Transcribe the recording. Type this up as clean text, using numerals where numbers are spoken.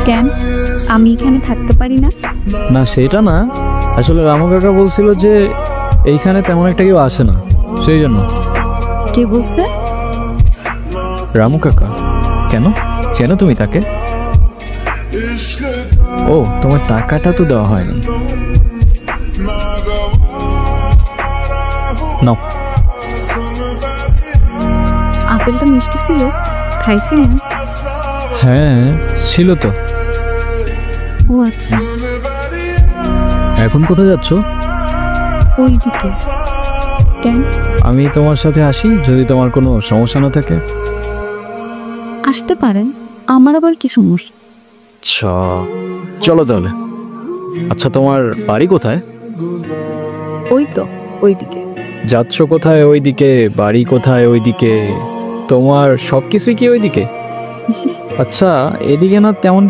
কেন আমি এখানে থাকতে পারি না? না সেটা না, আসলে রামু কাকা বলছিল যে এইখানে তেমন একটা কেউ আসে না, সেই জন্য। কে বলছে? রামু কাকা। কেন, চেনো তুমি তাকে? ও, তোমার টাকাটা তো দেওয়া হয়নি। নাও। আপেলটা মিষ্টি ছিল, খাইছিলেন? হ্যাঁ ছিল তো। ও আচ্ছা। এখন কোথায় যাচ্ছ? ওইদিকে। কেন? আমি তোমার সাথে আসি যদি তোমার কোনো সমস্যা না থাকে। আসতে পারেন, আমার আবার কি সমস্যা? আচ্ছা চলো তাহলে। আচ্ছা তোমার বাড়ি কোথায়? ওই তো ওইদিকে। যাচ্ছ কোথায় ওইদিকে, বাড়ি কোথায় ওইদিকে, তোমার সব কিছুই কি ওইদিকে? আচ্ছা এদিকে না তেমন